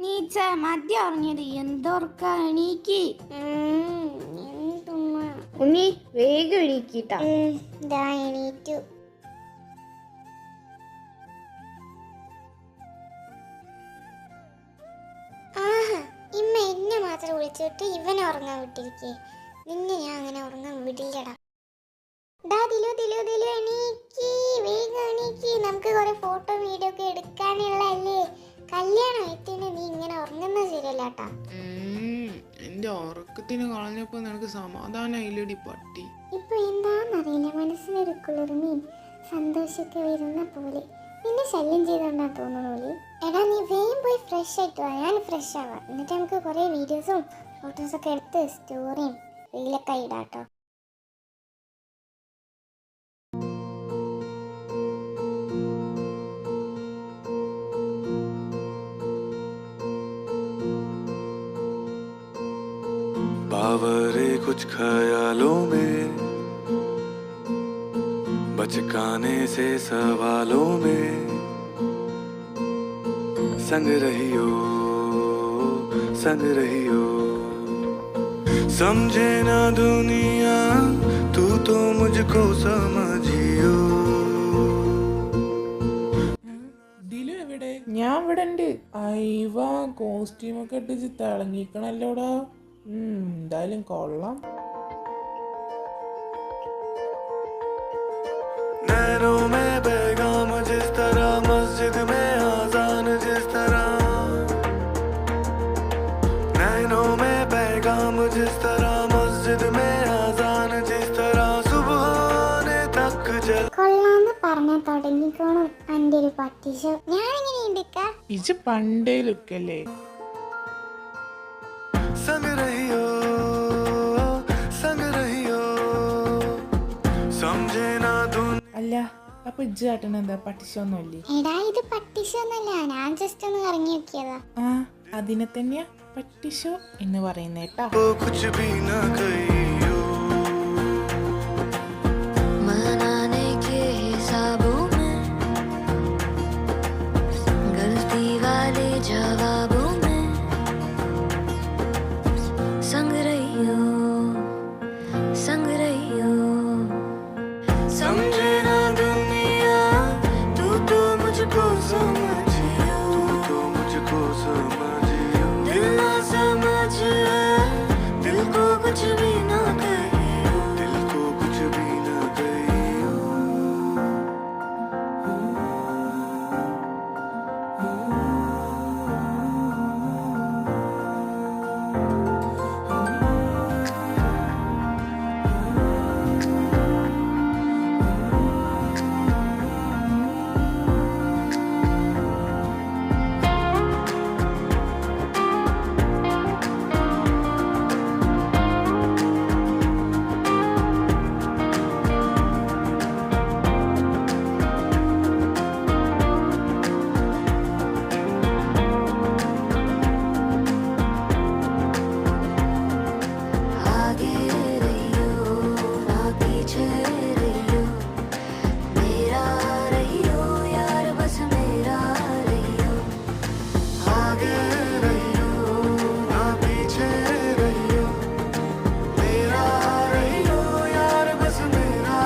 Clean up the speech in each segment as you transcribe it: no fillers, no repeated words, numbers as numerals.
Nietzsche മദ്യ ഉറങ്ങിയത് എന്തോർക്കാ എണീക്ക്. ഉണ്ണി വേഗം എണീക്കിട്ടാ. എണീറ്റു. ആഹാ, ഇമ്മ എന്നെ മാത്രം വിളിച്ചിട്ട് ഇവനെ ഉറങ്ങാൻ വിട്ടിരിക്കേ. നിന്നെ ഞാൻ അങ്ങനെ ഉറങ്ങാൻ വിടില്ലടാ. എണീക്ക്, വേഗം എണീക്ക്. നമുക്ക് കുറെ ഫോട്ടോ വീഡിയോ ഒക്കെ എടുക്കാനുള്ളല്ലേ. കല്യാണം എത്തിന് നീ ഇങ്ങനെ ഉറങ്ങുന്നത് ശരിയല്ലാട്ടാ. എന്റെ ഉറക്കത്തിന് കളഞ്ഞപ്പോ നിനക്ക് സമാധാനമില്ലടി പട്ടി. ഇപ്പൊ എന്താന്നറിയില്ല, മനസ്സിനൊരു കുളിർമയും സന്തോഷമൊക്കെ വരുന്ന പോലെ. നിന്നെ ശല്യം ചെയ്തോണ്ടാ തോന്നുന്നു. എടാ നീ വേഗം പോയി ഫ്രഷ് ആയിട്ട് വാ, ഞാൻ ഫ്രഷ് ആവാം. എന്നിട്ട് നമുക്ക് കുറെ വീഡിയോസും ഫോട്ടോസൊക്കെ എടുത്ത് സ്റ്റോറിയും റീലൊക്കെ ഇടാട്ടോ. बावरे कुछ ख्यालों में, बचकाने से सवालों में, संग रहियो समझे ना दुनिया, तू तो मुझको समझियो. ഞാൻ ഇവിടെ ഉണ്ട്. അയവ കോസ്റ്റ്യൂമൊക്കെ ഇട്ടിച്ച് തിളങ്ങിക്കണല്ലോടാ. എന്തായാലും കൊള്ളാം. नैनों में पैगाम जिस तरह, मस्जिद में आजान जिस तरह, नैनों में पैगाम जिस तरह, मस्जिद में आजान जिस तरह, सुबह आने तक जल. കൊള്ളാന്ന് പറഞ്ഞ തുടങ്ങിക്കോണം എൻ്റെ ഒരു പട്ടിഷോ. ഞാൻ എങ്ങനെയുണ്ട്? ഇജ് പണ്ടേ ലുക്കല്ലേ. संग रहियो समझे ना दुनिया. അല്ല അപ്പൊ ഇജ് കാട്ടണ എന്താ പട്ടിശൊന്നുമല്ലേ? എടാ ഇത് പട്ടിഷോന്നല്ല, ഞാൻ ജസ്റ്റ് ഒന്ന് ഇറങ്ങി നോക്കിയതാ. ആ അതിനെ തന്നെയാ പട്ടിശോ എന്ന് പറയുന്നേട്ടാ. कुछ भी ना कहियो, मनाने के हिसाबों में, गलती वाले जवाबों में, संग रहियो समझे ना दुनिया, तू तो मुझको समझियो, दिल ना समझे, दिल को कुछ भी ना कहियो, आगे रहियो ना पीछे रहियो, मेरा रहियो यार बस मेरा रहियो. आगे रहियो ना पीछे रहियो, मेरा रहियो यार बस मेरा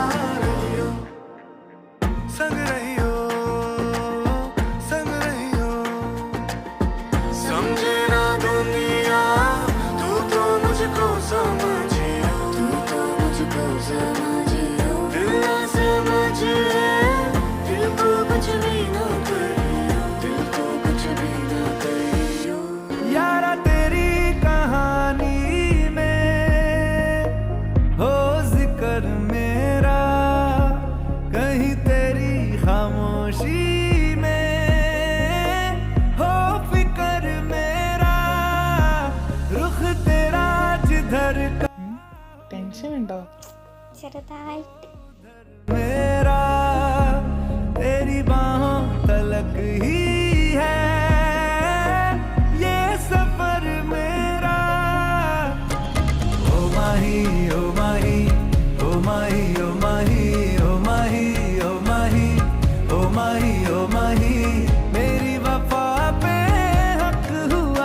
रहियो. संग रहियो समझे ना दुनिया, तू तो मुझको समझियो, दिल ना समझे, दिल को कुछ भी ना कहियो, यारा तेरी कहानी में हो जिक्र मेरा, कहीं तेरी खामोशी में हो फिक्र मेरा, रुख तेरा जिधर का ടെൻഷൻ ഉണ്ടോ? ചെറുതായിട്ട്. मेरा तेरी बाहों तलक ही है ये सफर मेरा. ओ माही ओ माही ओ माही ओ माही ओ माही ओ माही ओ माही ओ माही, मेरी वफा पे हक हुआ.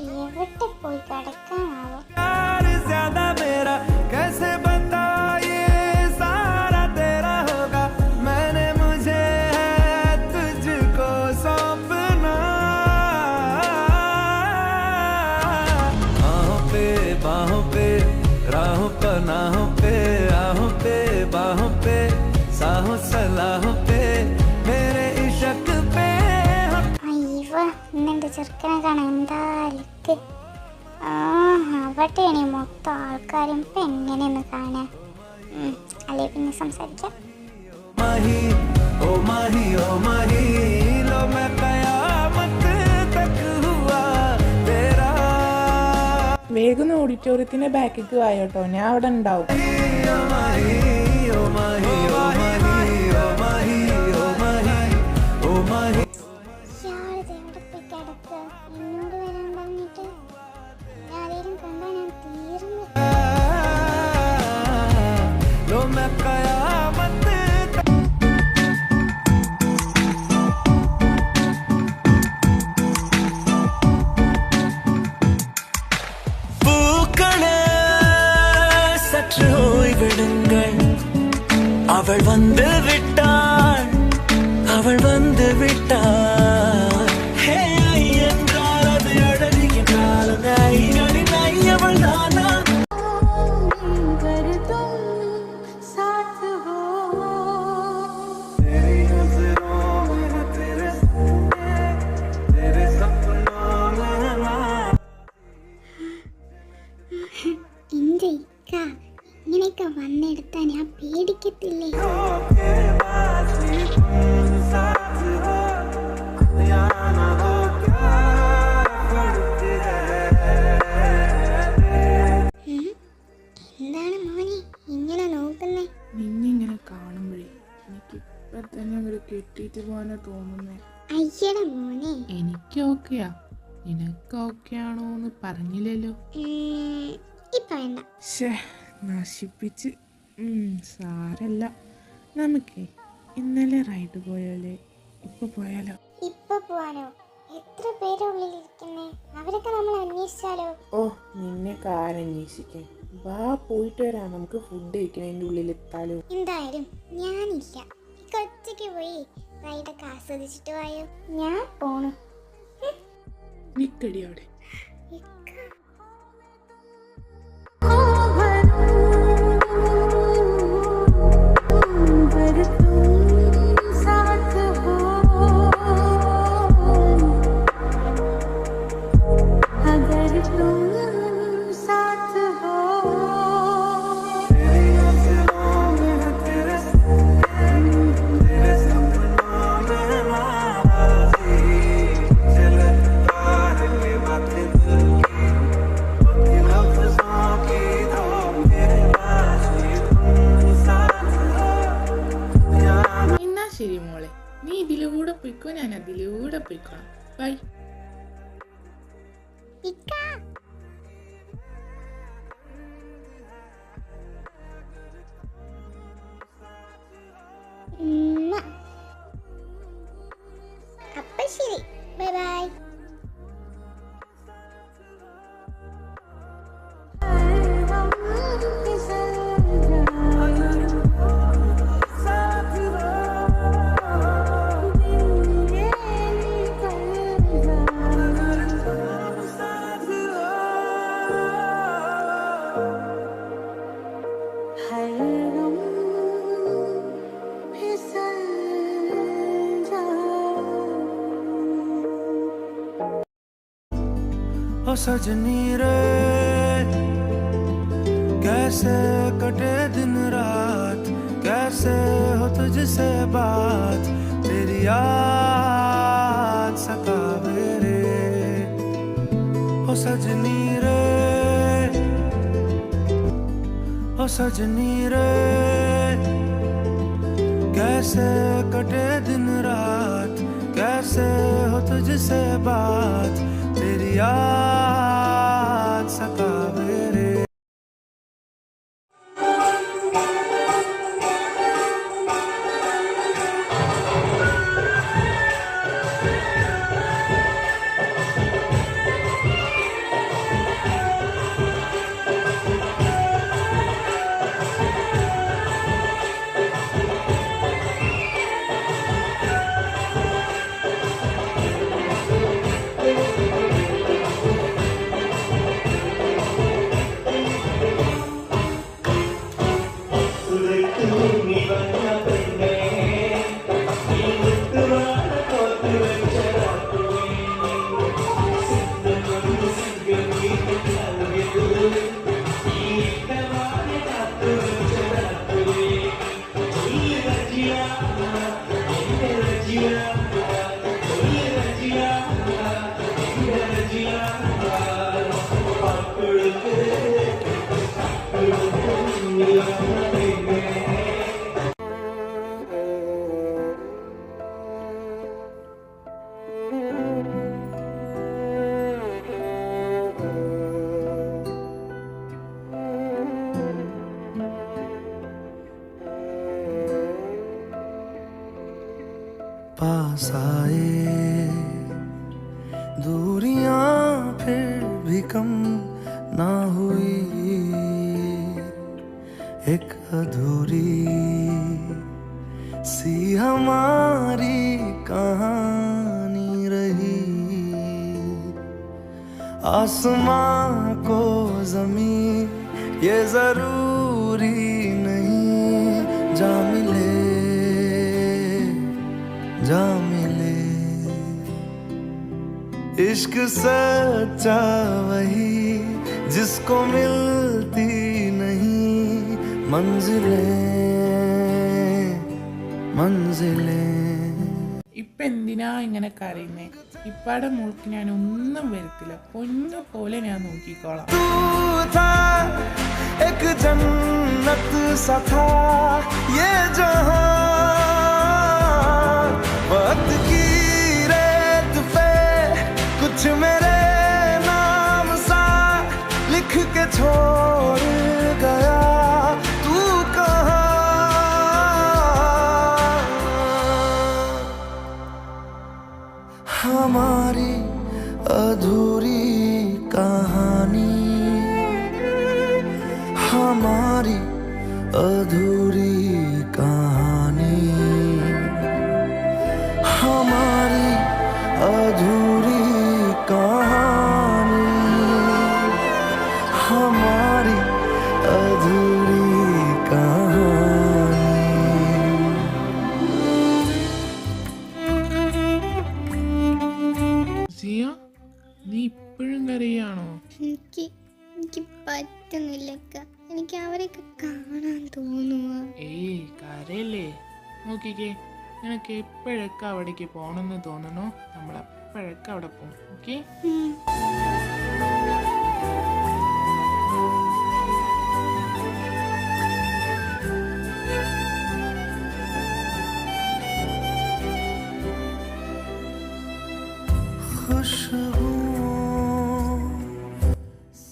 എവിടെ പോയി കിടക്കാനാവോ? प्यार ज्यादा मेरा कैसे बताए सारा तेरा होगा मैंने मुझे है तुझको सौंपना बाहों पे राहों पनाहों पे आहों पे बाहों पे साहों सलाहों पे मेरे इश्क पे അയ്യോ, ഇന്നെൻ്റെ ചെറുക്കനെ കാണാൻ എന്താ ലുക്ക്. അവിടെയാണ് ഈ മൊത്തം ആൾക്കാരും ഇപ്പം എങ്ങനെയെന്ന് കാണാൻ. അല്ലേ പിന്നെ സംസാരിക്കാം. माही ओ माही ओ माही लो मैं कयामत तक हुआ तेरा വേഗം ഓഡിറ്റോറിയത്തിന്റെ ബാക്കിക്ക് വായോട്ടോ, ഞാൻ അവിടെ ഉണ്ടാവും. ओ माही ओ माही ओ माही ओ माही ओ माही ओ माही ഇയാളിത് എവിടെ പോയി കിടക്കുക? എന്നോട് വരാൻ പറഞ്ഞിട്ട് ആരെയും കണ്ടാൽ ഞാൻ തീർന്നു. लो मैं कयामत பூக்களே சற்று ஓய்விடுங்கள் அவள் வந்து விட்டாள் அவள் வந்து விட்டாள் ஹே ஐ என்றால் அது அழகு என்றால் அது ஐயனின் ஐ அவள் தானா तेरी नजरों में तेरे सपने तेरे सपनों में എൻ്റെ ഇക്ക ഇങ്ങനെയൊക്കെ വന്നെടുത്താൽ ഞാൻ പേടിക്കത്തില്ലേ? എന്താണ് മോനെ ഇങ്ങനെ നോക്കുന്നേ? നിന്നിങ്ങനെ കാണുമ്പോഴേ എനിക്ക് ഇപ്പം തന്നെ അങ്ങോട്ട് കെട്ടിയിട്ട് പോകാനാ തോന്നുന്നേ. അയ്യട മോനെ. എനിക്ക് ഓക്കെയാ, നിനക്ക് ഓക്കെ ആണോ എന്ന് പറഞ്ഞില്ലല്ലോ. ഇപ്പൊ വേണ്ട. ശേ, നശിപ്പിച്ച്. സാരല്ല, നമുക്കേ ഇന്നലെ റൈഡ് പോയാലേ, ഇപ്പൊ പോയാലോ? ഇപ്പൊ പോവാനോ? എത്ര പേരാ ഉള്ളിലിരിക്കുന്നേ? അവരൊക്കെ നമ്മൾ അന്വേഷിച്ചാലോ? ഓ, നിന്നെ കാരന്വേഷിക്കാൻ വാ, പോയിട്ട് വരാം. നമുക്ക് ഫുഡ് കഴിക്കണതിൻ്റെ ഉള്ളിലെത്താലോ? എന്തായാലും ഞാനില്ല. കൊച്ചയ്ക്ക് പോയി റൈഡൊക്കെ ആസ്വദിച്ചിട്ട് പോയോ? ഞാൻ പോണു. നിക്കടി അവിടെ. ശരി മോളെ, നീ ഇതിലൂടെ പോയിക്കോ, ഞാൻ അതിലൂടെ പോയിക്കോളാം. ബൈ. അപ്പൊ ശരി, ബൈ ബൈ. ओ सजनी रे कैसे कटे दिन रात कैसे हो तुझसे बात तेरी याद सतावे रे ओ सजनी रे ओ सजनी रे कैसे कटे दिन रात कैसे हो तुझसे बात तेरी याद सतावे रे दूरियां फिर भी कम ना हुई, एक अधूरी सी हमारी कहानी रही। आसमां को ज़मीं ये जरूरी नहीं, जा मिले जा मिले। इश्क सच्चा वही जिसको मिलती नहीं मंजिलें मंजिलें। ഇപ്പം എന്തിനാ ഇങ്ങനെ കരയുന്നേ? ഇപ്പാടെ മോൾക്ക് ഞാൻ ഒന്നും വരത്തില്ല, പൊന്നു പോലെ ഞാൻ നോക്കിക്കോളാം. तू था एक जन्नत सा था ये जहां, वक्त की रेत पे कुछ मेरे नाम सा लिख के छोड़ गया तू कहाँ। हमारी अधूरी कहानी, हमारी अधूरी कहानी, हमारी अधूरी कहानी, हमारी अधूरी कहानी। സിയ, നീ ഇപ്പോഴും കരയാണോ? എനിക്ക് പറ്റുന്നില്ലക്ക. എനിക്ക് അവരെയൊക്കെ കാണാൻ തോന്നുക. ഏയ് കരയല്ലേ. നോക്കിക്കേ, നിനക്ക് എപ്പോഴൊക്കെ അവിടേക്ക് പോകണമെന്ന് തോന്നണോ നമ്മൾ അപ്പോഴൊക്കെ അവിടെ പോകും. ഓക്കെ?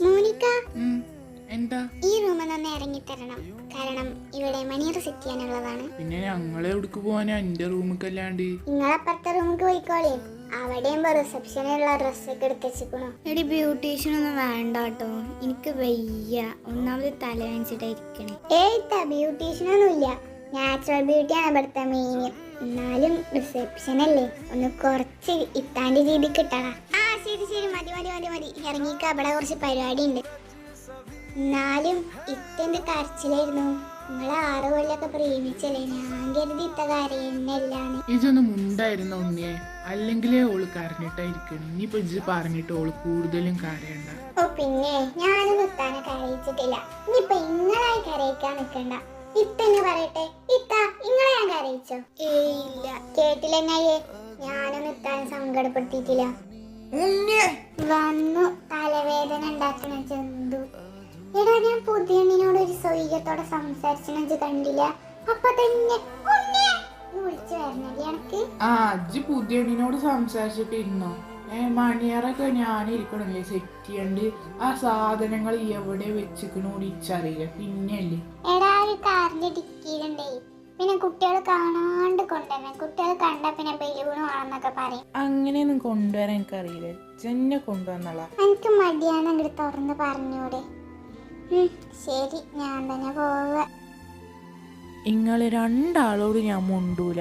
മോനിക്ക, എന്താ? ഈ റൂമിൽ നിന്ന് ഇറങ്ങിത്തരണം. കാരണം ഇവിടെ മണിയർ സെറ്റ് ചെയ്യാനുള്ളതാണ്. പിന്നെ ഞങ്ങളെ എവിടേക്ക് പോവാനാ? എന്റെ റൂമിക്കല്ലാണ്ട്. നിങ്ങളപ്പുറത്തെ റൂമിക്ക് പോയിക്കോളേ. അവിടെയും റിസപ്ഷനുള്ള ഡ്രസ്സൊക്കെ എടുത്ത് വെച്ചിക്കണോ? എടി ബ്യൂട്ടീഷ്യൻ ഒന്നും വേണ്ട കേട്ടോ, എനിക്ക് വയ്യ. ഒന്നാമത് തലവേനിച്ചിട്ടായിരിക്കണേ. ബ്യൂട്ടീഷ്യനൊന്നുമില്ല, നാച്ചുറൽ ബ്യൂട്ടിയാണ് ഇവിടുത്തെ മെയിൻ. എന്നാലും റിസപ്ഷൻ അല്ലേ, ഒന്ന് കുറച്ച് ഇത്താൻ്റെ രീതി കിട്ടണം. ശരി മതി മതി മതി മതി ഇറങ്ങിക്ക, അവിടെ കുറച്ച് പരിപാടി ഉണ്ട്. എന്നാലും ഇത്തെന്ത് കരച്ചിലായിരുന്നു. നിങ്ങളെ 6 കൊല്ലൊക്കെ പ്രേമിച്ചല്ലേ, ഞാൻ കരുതി ഇത്ത കരയെന്നല്ലാന്ന്. ഇതൊന്നും ഉണ്ടായിരുന്ന ഒന്നേ, അല്ലെങ്കിലേ ഓള് കരഞ്ഞിട്ടായിരിക്കണം. ഇനിയിപ്പോ ഇജ്ജ് പറഞ്ഞിട്ട് ഓള് കൂടുതലും കരയണ്ട. ഓ പിന്നെ ഞാനൊന്നും ഇത്താനെ കരയിച്ചിട്ടില്ല. ഇനിയിപ്പൊ ഇങ്ങളായി കരയിക്കാൻ നിക്കണ്ട. ഇത്തന്നെ പറയട്ടെ, ഇത്ത ഇങ്ങളെ ഞാൻ കരയിച്ചോ? ഇല്ല. കേട്ടില്ലെന്നായേ, ഞാനൊന്നും ഇത്താനെ സങ്കടപ്പെടുത്തിയിട്ടില്ല. വന്നു തലവേദന ഉണ്ടാക്കണ ജന്തു. എടാ, ഞാൻ പുതിയണ്ണിനോട് ഒരു സ്വൈര്യത്തോടെ സംസാരിച്ചു കണ്ടില്ല. അപ്പൊ തന്നെ വിളിച്ചു വരണല്ലേ എനക്ക്? അജ്ജ് പുതിയണ്ണിനോട് സംസാരിച്ചിട്ടിരുന്നോ? മണിയറൊക്കെ ഞാനിരിക്കണല്ലേ സെറ്റ് ചെയ്യണ്ട്. ആ സാധനങ്ങൾ എവിടെ വെച്ചിക്കണോട് ഇച്ചറിയില്ല. പിന്നെയല്ലേ എടാ, ഒരു കാറിന്റെ ഡിക്കിയിലുണ്ടേ. പിന്നെ കുട്ടികൾ കാണാണ്ട് കൊണ്ടുവന്നെ. കുട്ടികൾ കണ്ട പിന്നെ ബലൂണ് വേണമെന്നൊക്കെ പറയും. അങ്ങനെയൊന്നും കൊണ്ടുവരാൻ എനിക്കറിയില്ല. ചെന്നെ കൊണ്ടുവന്നളാ. എനിക്ക് മടിയാണ് അങ്ങോട്ട് തുറന്ന് പറഞ്ഞൂടെ? ശരി, ഞാൻ തന്നെ പോവുക. ഇങ്ങള് രണ്ടാളോട് ഞാൻ മുണ്ടൂല.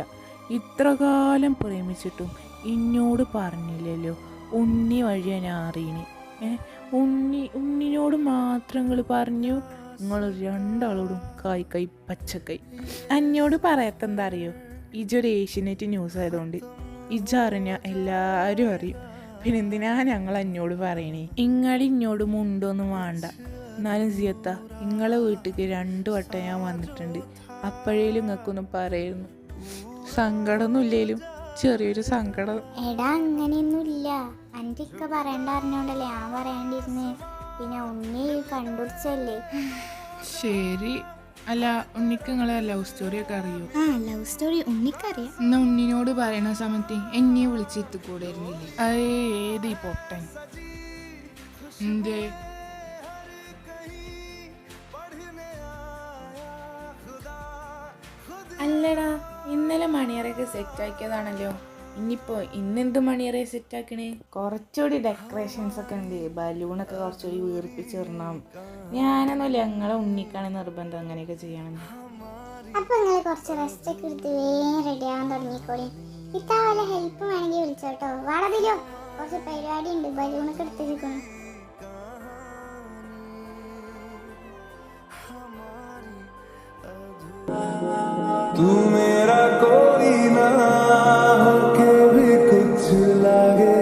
ഇത്ര കാലം പ്രേമിച്ചിട്ടും ഇന്നോട് പറഞ്ഞില്ലല്ലോ. ഉണ്ണി വഴിയാ ഞാൻ അറിയണേ. ഉണ്ണിനോട് മാത്രം നിങ്ങൾ പറഞ്ഞു. നിങ്ങൾ രണ്ടാളോടും കായ് പച്ചക്കൈ. എന്നോട് പറയാത്തെന്താ അറിയോ? ഇജൊരു ഏഷ്യനെറ്റ് ന്യൂസ് ആയതുകൊണ്ട് ഇജറിഞ്ഞ എല്ലാവരും അറിയും. പിന്നെ എന്തിനാ ഞങ്ങൾ എന്നോട് പറയണേ? ഇന്നോട് മുണ്ടൊന്നും വേണ്ട. എന്നാലും സിയത്ത, നിങ്ങളെ വീട്ടിലേക്ക് 2 വട്ടം ഞാൻ വന്നിട്ടുണ്ട്. അപ്പോഴേലും നിങ്ങൾക്കൊന്നും പറയായിരുന്നു. സങ്കടമൊന്നും ഇല്ലേലും ചെറിയൊരു സങ്കടം. എടാ, അങ്ങനെയൊന്നുമില്ല. എൻ്റെ ഇക്ക പറയണ്ട അറിഞ്ഞോണ്ടല്ലേ ഞാൻ പറയാണ്ടിരുന്നേ. പിന്നെ ഉണ്ണി കണ്ടുപിടിച്ചല്ലേ. ശരി. അല്ല, ഉണ്ണിക്ക് നിങ്ങളെ ലവ് സ്റ്റോറി ഒക്കെ അറിയോ? ലവ് സ്റ്റോറി ഉണ്ണിക്കറിയാം. എന്നാ ഉണ്ണിനോട് പറയണ സമയത്ത് എന്നെ വിളിച്ചെത്തി കൂടായിരുന്നില്ലേ? ഏത് ഈ പൊട്ടൻ എന്തേ? അല്ലടാ, ഇന്നലെ മണിയറൊക്കെ സെറ്റ് ആക്കിയതാണല്ലോ. ഇനിയിപ്പോൾ ഇന്നെന്ത് മണിയറേ സെറ്റാക്കണേ? കുറച്ചുകൂടി ഡെക്കറേഷൻസ് ഒക്കെ ഉണ്ട്, ബലൂണൊക്കെ കുറച്ചുകൂടി വീർപ്പിച്ചിടണം. ഞാനൊന്നുമില്ല, ഞങ്ങളെ ഉണ്ണിക്കാണ് നിർബന്ധം അങ്ങനെയൊക്കെ ചെയ്യണം. അപ്പൊ നിങ്ങൾ കുറച്ച് റെസ്റ്റ് ഒക്കെ എടുത്ത് വേഗം റെഡി ആവാൻ തുടങ്ങിക്കോളി. ഇത്താ വല്ല ഹെൽപ്പ് വേണമെങ്കിൽ വിളിച്ചോട്ടോ. വാടതിലോ കുറച്ച് പരിപാടി ഉണ്ട്, ബലൂണൊക്കെ എടുത്തിരിക്കണം. तू मेरा कोई ना होके भी कुछ लागे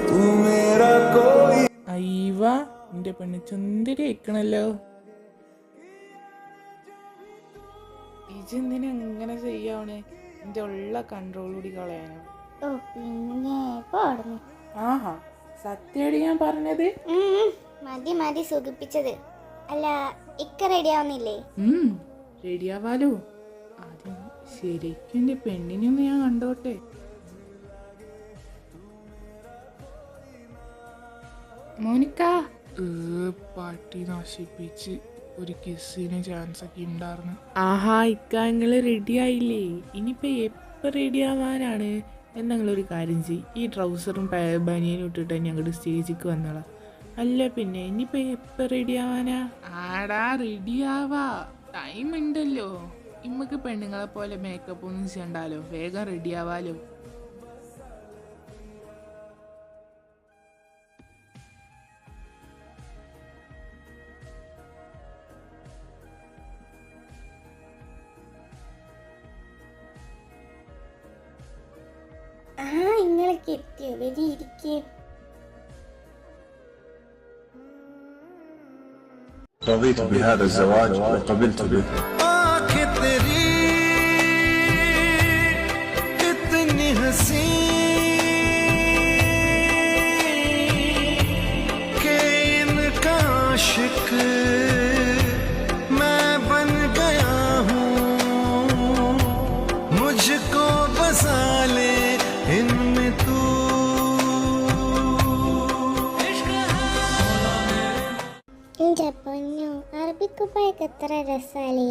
तू मेरा कोई അയ്യവ, എൻ്റെ പെണ്ണ് ചുന്തിരി അയക്കണല്ലോ. ഇജെന്തിനാ ഇങ്ങനെ ചെയ്യാവണേ? എൻ്റെ ഉള്ള കൺട്രോൾ കൂടി കളയാനോ? ഓ പിന്നെ പാടുന്നു. ആഹാ, സത്യമായിട്ട് ഞാൻ പറഞ്ഞത്. മതി മതി സുഖിപ്പിച്ചത്. അല്ല ഇക്ക റെഡി ആവുന്നില്ലേ? റെഡിയാവാലോ. ആദ്യം ശരിക്കും എൻ്റെ പെണ്ണിനൊന്ന് ഞാൻ കണ്ടോട്ടെ. മോനിക്ക, പാട്ടി നശിപ്പിച്ച് ഒരു കിസ്സിന് ചാൻസ് ഒക്കെ ഉണ്ടായിരുന്നു. ആഹാ, ഇക്ക നിങ്ങള് റെഡി ആയില്ലേ? ഇനിയിപ്പോൾ എപ്പോൾ റെഡി ആവാനാണ്? എന്തെങ്കിലൊരു കാര്യം ചെയ്യും, ഈ ട്രൗസറും ബനിയനും ഇട്ടിട്ട് ഞങ്ങളുടെ സ്റ്റേജിക്ക് വന്നോളാം. അല്ല പിന്നെ ഇനിയിപ്പോൾ എപ്പോൾ റെഡി ആവാനാ? ആടാ റെഡി ആവാ, ടൈം ഉണ്ടല്ലോ. ഇമ്മക്ക് പെണ്ണുങ്ങളെ പോലെ മേക്കപ്പ് ഒന്നും ചെയ്യണ്ടാലോ, വേഗം റെഡി ആവാലോ. നിങ്ങളൊക്കെ എത്തിയോ? വരി ഇരിക്കേ. رضيت بهذا الزواج وقبلت به आंखें तेरी कितनी हंसी के इनका आशिक मैं बन गया हूँ मुझको बसा ले इनमें तू എൻ്റെ പൊന്നു, അറബിക്കുപ്പായൊക്കെ എത്ര രസാലേ.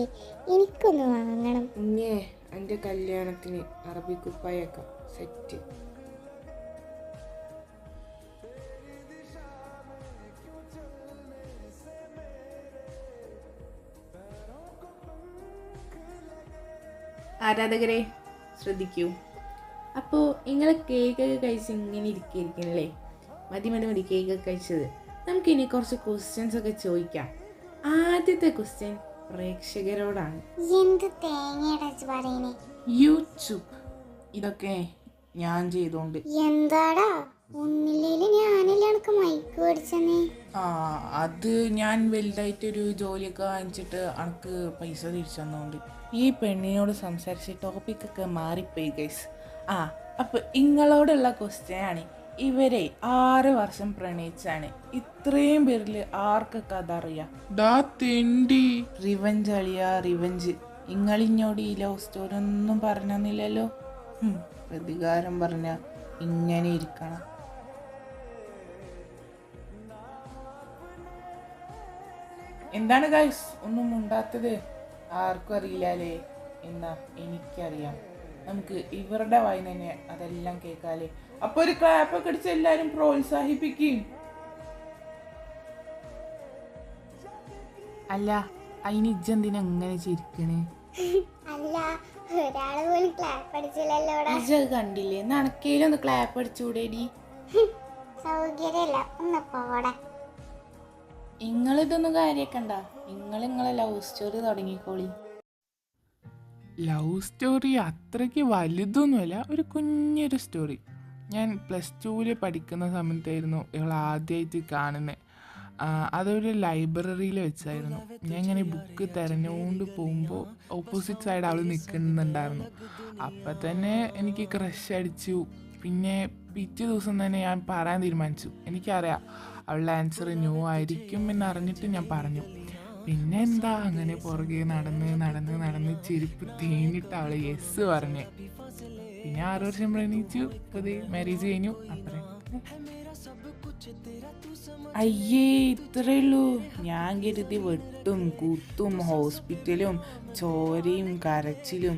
എനിക്കൊന്ന് വാങ്ങണം. ഇഞ്ഞേ എൻ്റെ കല്യാണത്തിന് അറബി കുപ്പായൊക്കെ സെറ്റ്. ആരാധകരെ ശ്രദ്ധിക്കൂ. അപ്പോൾ നിങ്ങൾ കേക്കൊക്കെ കഴിച്ച് ഇങ്ങനെ ഇരിക്കല്ലേ? മതി മതി മതി കേക്കൊക്കെ കഴിച്ചത്. നമുക്കിനി കുറച്ച് ക്വസ്റ്റ്യൻസ് ഒക്കെ ചോദിക്കാം. ആദ്യത്തെ ക്വസ്റ്റ്യൻ പ്രേക്ഷകരോടാണ്. എന്ത് തേങ്ങയുടെ പറയണേ? യൂട്യൂബ് ഇതൊക്കെ ഞാൻ ചെയ്തോണ്ട്. എന്താടാ ഒന്നില്ലേലും ഞാനല്ലേ എനിക്ക് മൈക്ക് മേടിച്ചെന്നേ. അത് ഞാൻ വലുതായിട്ടൊരു ജോലിയൊക്കെ വാങ്ങിച്ചിട്ട് അനക്ക് പൈസ തിരിച്ചു തന്നോണ്ട്. ഈ പെണ്ണിനോട് സംസാരിച്ച് ടോപ്പിക്കൊക്കെ മാറിപ്പോയി ഗൈസ്. അപ്പോൾ ഇങ്ങളോടുള്ള ക്വസ്റ്റ്യൻ ആണ്, ഇവരെ 6 വർഷം പ്രണയിച്ചാണ്. ഇത്രയും പേരിൽ ആർക്കൊക്കെ അതറിയാം? റിവഞ്ച് അളിയാ, റിവഞ്ച്. ഇങ്ങളിഞ്ഞോട് ഈ ലവ് സ്റ്റോറി ഒന്നും പറഞ്ഞില്ലല്ലോ. പ്രതികാരം പറഞ്ഞ ഇങ്ങനെ ഇരിക്കണം. എന്താണ് ഗൈസ് ഒന്നും ഉണ്ടാത്തത്? ആർക്കും അറിയില്ലേ? എന്നാ എനിക്കറിയാം. നമുക്ക് ഇവരുടെ വായി തന്നെ അതെല്ലാം കേൾക്കാല്ലേ. അപ്പൊ ഒരു ക്ലാപ്പൊക്കെ അടിച്ച് എല്ലാരും പ്രോത്സാഹിപ്പിക്കും. അല്ല അതിന് ഇജ്ജെന്തിനാ അങ്ങനെ ചിരിക്കണേ? അല്ല ഒരാള് പോലും ക്ലാപ്പ് അടിച്ചില്ലല്ലോടാ. ഇജ്ജ് കണ്ടില്ലേ? നണക്കേലൊന്ന് ക്ലാപ്പ് അടിച്ചുകൂടേടി. സൗകര്യല്ല, ഒന്ന് പോടാ. ഇങ്ങളിതൊന്നും കാര്യക്കണ്ട, നിങ്ങളെ ലവ് സ്റ്റോറി തുടങ്ങിക്കോളി. ലവ് സ്റ്റോറി അത്രയ്ക്ക് വലുതൊന്നുമല്ല, ഒരു കുഞ്ഞൊരു സ്റ്റോറി. ഞാൻ +2 പഠിക്കുന്ന സമയത്തായിരുന്നു ഇവൾ ആദ്യമായിട്ട് കാണുന്നത്. അതൊരു ലൈബ്രറിയിൽ വെച്ചായിരുന്നു. ഞാൻ ഇങ്ങനെ ബുക്ക് തിരഞ്ഞുകൊണ്ട് പോകുമ്പോൾ ഓപ്പോസിറ്റ് സൈഡ് അവൾ നിൽക്കുന്നുണ്ടായിരുന്നു. അപ്പം തന്നെ എനിക്ക് ക്രഷ് അടിച്ചു. പിന്നെ പിറ്റേ ദിവസം തന്നെ ഞാൻ പറയാൻ തീരുമാനിച്ചു. എനിക്കറിയാം അവളുടെ ആൻസർ നോ ആയിരിക്കും എന്നറിഞ്ഞിട്ട് ഞാൻ പറഞ്ഞു. പിന്നെ എന്താ അങ്ങനെ പുറകെ നടന്ന് ചെരുപ്പ് തേഞ്ഞിട്ട് അവളെ യെസ് പറഞ്ഞേ. പിന്നെ 6 വർഷം പ്രണയിച്ചു, മാരേജ് കഴിഞ്ഞു. അത്രേ. അയ്യേ ഇത്രേ ഉള്ളൂ. ഞാൻ കരുതി വെട്ടും കുത്തും ഹോസ്പിറ്റലും ചോരയും കരച്ചിലും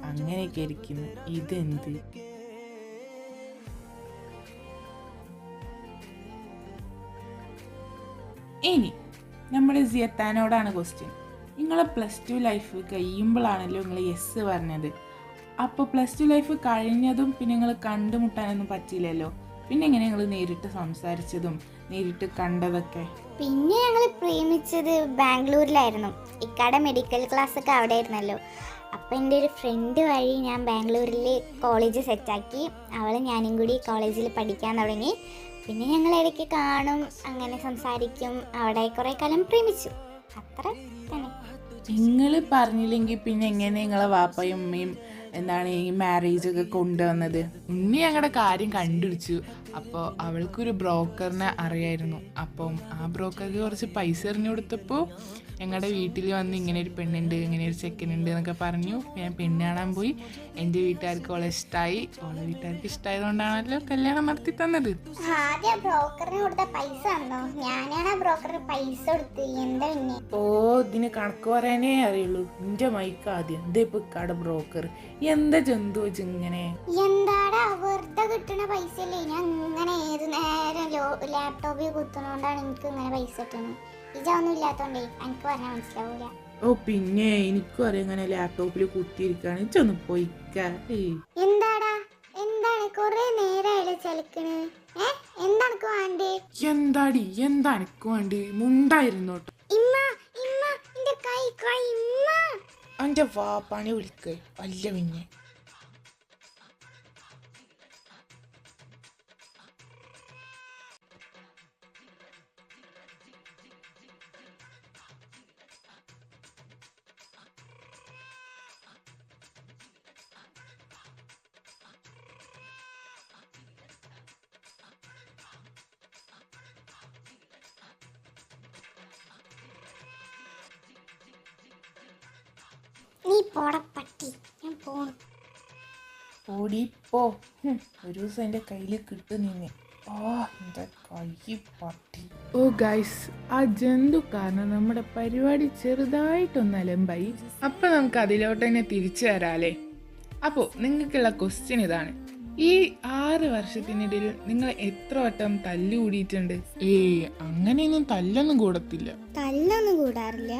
അങ്ങനെയൊക്കെ ഇരിക്കുന്നു. ഇതെന്ത്? ഇനി നമ്മുടെ സിയത്താനോടാണ് ക്വസ്റ്റ്യൻ. നിങ്ങളെ +2 ലൈഫ് കഴിയുമ്പോഴാണല്ലോ നിങ്ങൾ യെസ് പറഞ്ഞത്. അപ്പോൾ +2 ലൈഫ് കഴിഞ്ഞതും പിന്നെ നിങ്ങൾ കണ്ടുമുട്ടാനൊന്നും പറ്റിയില്ലല്ലോ. പിന്നെ എങ്ങനെ നിങ്ങൾ നേരിട്ട് സംസാരിച്ചതും നേരിട്ട് കണ്ടതൊക്കെ? പിന്നെ ഞങ്ങൾ പ്രേമിച്ചത് ബാംഗ്ലൂരിലായിരുന്നു. ഇക്കാടെ മെഡിക്കൽ ക്ലാസ് ഒക്കെ അവിടെ ആയിരുന്നല്ലോ. അപ്പം എൻ്റെ ഒരു ഫ്രണ്ട് വഴി ഞാൻ ബാംഗ്ലൂരിൽ കോളേജ് സെറ്റാക്കി. അവൾ ഞാനും കൂടി കോളേജിൽ പഠിക്കാൻ തുടങ്ങി. പിന്നെ ഞങ്ങൾ ഇടയ്ക്ക് കാണും, അങ്ങനെ സംസാരിക്കും. അവിടെ കുറേ കാലം പ്രേമിച്ചു. അത്ര തന്നെ. നിങ്ങൾ പറഞ്ഞില്ലെങ്കിൽ പിന്നെ എങ്ങനെ നിങ്ങളെ വാപ്പയും ഉമ്മയും എന്താണ് ഈ മാരേജ് ഒക്കെ കൊണ്ടുവന്നത്? ഉണ്ണി ഞങ്ങളുടെ കാര്യം കണ്ടുപിടിച്ചു. അപ്പോൾ അവൾക്കൊരു ബ്രോക്കറിനെ അറിയായിരുന്നു. അപ്പം ആ ബ്രോക്കർക്ക് കുറച്ച് പൈസ എറിഞ്ഞു കൊടുത്തപ്പോൾ ഞങ്ങളുടെ വീട്ടിൽ വന്ന് ഇങ്ങനെ ഒരു പെണ്ണുണ്ട്, ഇങ്ങനെ ഒരു ചെക്കനുണ്ട് എന്നൊക്കെ പറഞ്ഞു. ഞാൻ പെണ്ണ് കാണാൻ പോയി. എൻ്റെ വീട്ടുകാർക്ക് അവളെ ഇഷ്ടമായി. അവളെ വീട്ടുകാർക്ക് ഇഷ്ടമായതുകൊണ്ടാണല്ലോ കല്യാണം നടത്തി തന്നത്. ആദ്യം ബ്രോക്കറിന് കൊടുത്ത പൈസ തന്നോ? ഞാനാണ് ആ ബ്രോക്കറിന് പൈസ കൊടുത്ത്. എന്താ പിന്നെ? ഓ, ഇതിന് കണക്ക് പറയാനേ അറിയുള്ളൂ. എൻ്റെ മൈക്ക് ആദ്യം ഇതേ ഇപ്പോൾ കട ബ്രോക്കർ എന്താ ജന്തു വെച്ച് ഇങ്ങനെ. എന്താടാ വെറുതെ കിട്ടണ പൈസ അല്ലേ? ഞാൻ ഇങ്ങനെ ഏത് നേരം ലാപ്ടോപ്പിൽ കുത്തുന്നോണ്ടാണ് എനിക്ക് ഇങ്ങനെ പൈസ കിട്ടുന്നത്. ഇതൊന്നും ഇല്ലാത്തോണ്ടേ എനിക്ക് പറഞ്ഞാൽ മനസ്സിലാവൂല. ഓ പിന്നെ എനിക്കും അറിയാം ഇങ്ങനെ ലാപ്ടോപ്പിൽ കുത്തിയിരിക്കാണ്. ഇച്ചൊന്ന് പോയിക്കാ. എന്താടാ എന്താണ് കൊറേ നേരായാലും ചലിക്കണ്? എന്താണ് വേണ്ടേ? എന്താടി എന്താ എനിക്ക് വേണ്ടി? മുണ്ടായിരുന്നോട്ടോ. ഇമ്മ ഇമ്മ എന്റെ കൈ ഇമ്മ. എൻ്റെ വാപ്പാനെ വിളിക്കേ വല്ല പിന്നെ. നീ പോട പട്ടി, ഞാൻ പോണു. ഓടിപ്പോ. ഒരു ദിവസം എൻ്റെ കയ്യിൽ കിട്ടു നിന്നെ. എൻ്റെ കൈ പട്ടി. ഓ ഗൈസ്, ആ ജന്തു കാരണം നമ്മുടെ പരിപാടി ചെറുതായിട്ടൊന്ന് അലമ്പായി. അപ്പം നമുക്ക് അതിലോട്ട് തന്നെ തിരിച്ചു വരാല്ലേ. അപ്പോൾ നിങ്ങൾക്കുള്ള ക്വസ്റ്റ്യൻ ഇതാണ്. ഈ 6 വർഷത്തിനിടയിൽ നിങ്ങൾ എത്ര വട്ടം തല്ല് കൂടിയിട്ടുണ്ട്? അങ്ങനെയൊന്നും തല്ലൊന്നും കൂടത്തില്ല. തല്ലൊന്നും കൂടാറില്ല.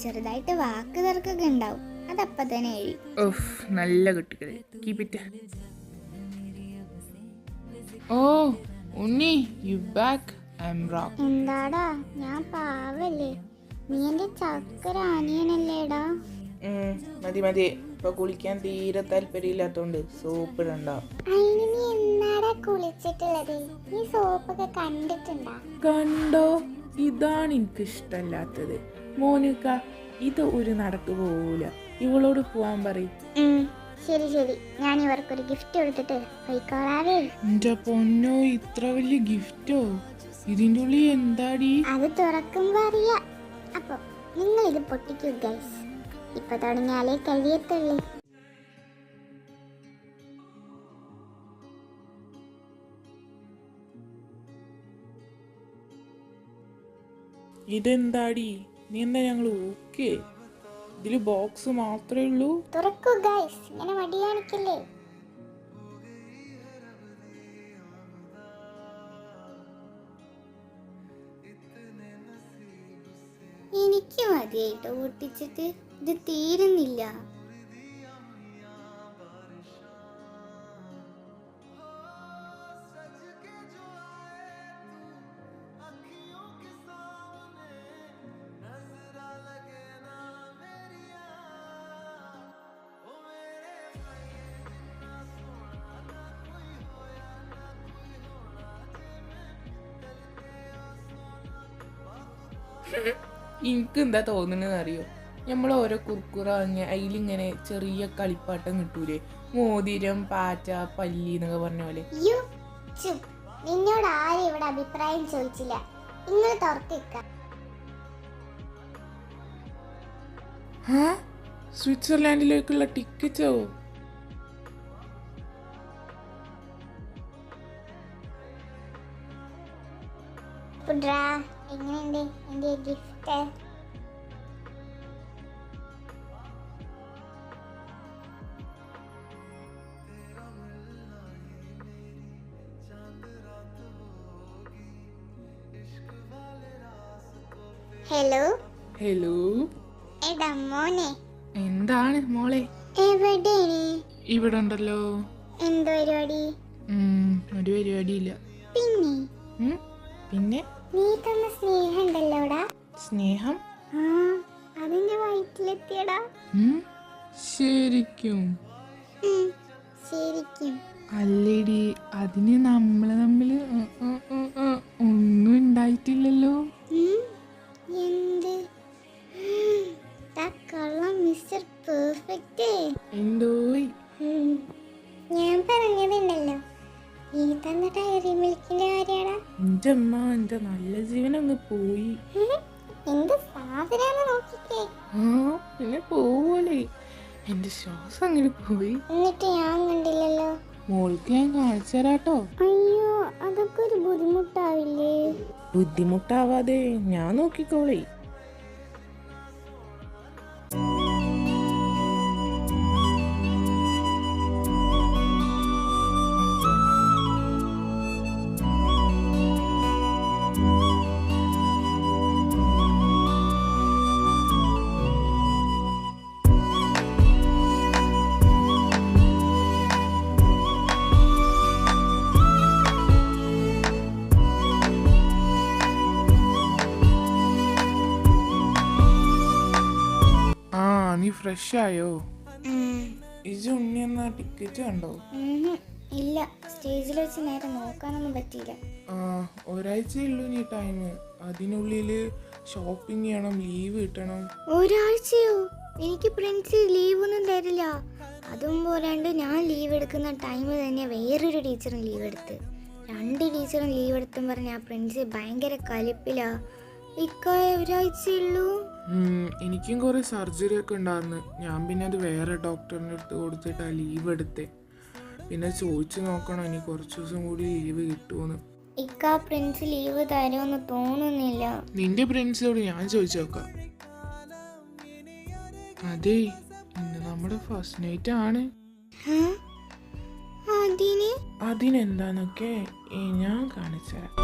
ചെറുതായിട്ട് വാക്ക് തർക്കൊക്കെ ഉണ്ടാവും. അതപ്പം തന്നെ എഴുതി. ഓഫ്, നല്ല കുട്ടികളെ. Keep it. ഓ Unni, you back. I am rock. എന്താടാ ഞാൻ പാവല്ലേ? നീ എന്റെ ചക്കര അനിയനല്ലേടാ? മതി മതി. ഇപ്പൊ കുളിക്കാൻ തീരെ താല്പര്യമില്ലാത്തോണ്ട് സോപ്പ് ഇടണ്ട. അതിന് നീ എന്നാടാ കുളിച്ചിട്ടുള്ളത്? നീ സോപ്പൊക്കെ കണ്ടിട്ടുണ്ടാ? കണ്ടോ, ഇതാണ് എനിക്ക് ഇഷ്ടമല്ലാത്തത്. മോനിക്ക, ഇത് ഒരു നടക്ക് പോകൂല. ഇവളോട് പോവാൻ പറയും. ശരി ശരി, ഞാൻ ഇവർക്കൊരു ഗിഫ്റ്റ് കൊടുത്തിട്ട് പോയിക്കോളാവേ. എന്റെ പൊന്നോ, ഇത്ര വലിയ ഗിഫ്റ്റോ? ഇതിൻ്റെ ഉള്ളിൽ എന്താടി? അത് തുറക്കുമ്പോ അറിയാ. അപ്പൊ നിങ്ങൾ ഇത് പൊട്ടിക്കൂ ഗൈസ്. ഇപ്പൊ തുടങ്ങിയാലേ കഴിയത്തുള്ളൂ. ഇതെന്താടി? നീ എന്താ ഞങ്ങൾ ഓക്കെ? ഇതില് ബോക്സ് മാത്രമേ ഉള്ളൂ. തുറക്കൂ ഗൈസ്, ഇങ്ങനെ മടി കാണിക്കല്ലേ. എനിക്ക് മതിയായിട്ടോ പൊട്ടിച്ചിട്ട്. ഇത് തീരുന്നില്ല. എനിക്ക് എന്താ തോന്നുന്നത് അറിയോ? നമ്മൾ ഓരോ കുർക്കുറ വാങ്ങിയ അതിലിങ്ങനെ ചെറിയ കളിപ്പാട്ടം കിട്ടൂലേ? മോതിരം, പാറ്റ, പല്ലി എന്നൊക്കെ പറഞ്ഞ പോലെ. നിന്നോട് ആരും ഇവിടെ അഭിപ്രായം ചോദിച്ചില്ല. നിങ്ങൾ തുറക്കിക്ക. സ്വിറ്റ്സർലാൻഡിലേക്കുള്ള ടിക്കറ്റോ? എങ്ങനെയുണ്ട് എന്റെ ഗിഫ്റ്റ്? ഹലോ ഹലോ, എടാ മോനെ, എന്താണ് മോളെ? എവിടെയാണ്? ഇവിടെ ഉണ്ടല്ലോ. എന്ത് പരിപാടി? ഒരു പരിപാടിയില്ല. പിന്നെ പിന്നെ നീ തന്ന സ്നേഹം ഉണ്ടല്ലോടാ. സ്നേഹം? ആ, അതിന്റെ വയറ്റിലെത്തിയടാ. ശരിക്കും? ശരിക്കും. അല്ലേടി, അതിന് നമ്മള് തമ്മില് ഒന്നും ഉണ്ടായിട്ടില്ലല്ലോ. എന്ത് കള്ളം മിസ്റ്റർ പെർഫെക്റ്റ്. എന്തോയി? ഞാൻ പറഞ്ഞതുണ്ടല്ലോ, നീ തന്ന ഡയറി മിൽക്കിന്റെ കാര്യാടാ. എന്റെ അമ്മ, എന്റെ നല്ല ജീവൻ അങ്ങ് പോയി. എന്ത് സാധനാന്ന് നോക്കിക്കേ. ആ, പിന്നെ പോവൂലേ, എന്റെ ശ്വാസം അങ്ങനെ പോയി. എന്നിട്ട് ഞാൻ കണ്ടില്ലല്ലോ. മോൾക്ക് ഞാൻ കാണിച്ചു തരാട്ടോ. അയ്യോ, അതൊക്കെ ഒരു ബുദ്ധിമുട്ടാവില്ലേ? ബുദ്ധിമുട്ടാവാതെ ഞാൻ നോക്കിക്കോളേ. നീ ഫ്രഷ് ആയോ? ഇജ് ഉണ്ണി എന്നാ ടിക്കറ്റ് കണ്ടോ? ഇല്ല, സ്റ്റേജിൽ വെച്ച് നേരെ നോക്കാനൊന്നും പറ്റിയില്ല. ഒരാഴ്ചയുള്ളൂ നീ ടൈം. അതിനുള്ളില് ഷോപ്പിംഗ് ചെയ്യണം, ലീവ് കിട്ടണം. ഒരാഴ്ചയോ? എനിക്ക് പ്രിൻസ് ലീവ് ഒന്നും തരില്ല. അതും പോരാണ്ട് ഞാൻ ലീവ് എടുക്കുന്ന ടൈം തന്നെ വേറൊരു ടീച്ചറും ലീവ് എടുത്ത്. 2 ടീച്ചറും ലീവ് എടുത്തും പറഞ്ഞ ആ പ്രിൻസ് ഭയങ്കര കലിപ്പിലാ. ഒരാഴ്ചയുള്ളൂ. എനിക്കും കുറെ സർജറി ഒക്കെ ഉണ്ടായിരുന്നു. ഞാൻ പിന്നെ അത് വേറെ ഡോക്ടറിൻ്റെ അടുത്ത് കൊടുത്തിട്ടാ ലീവ് എടുത്തേ. പിന്നെ ചോദിച്ചു നോക്കണം ഇനി കുറച്ച് ദിവസം കൂടി ലീവ് കിട്ടുമെന്ന്. പ്രിൻസ് ലീവ് തരുമെന്ന് തോന്നുന്നില്ല. നിന്റെ പ്രിൻസിനോട് ഞാൻ ചോദിച്ചു നോക്കാം. അതെ, ഇന്ന് നമ്മുടെ ഫസ്റ്റ് നൈറ്റ് ആണ്. അതിനെന്താന്നൊക്കെ ഞാൻ കാണിച്ചു തരാം.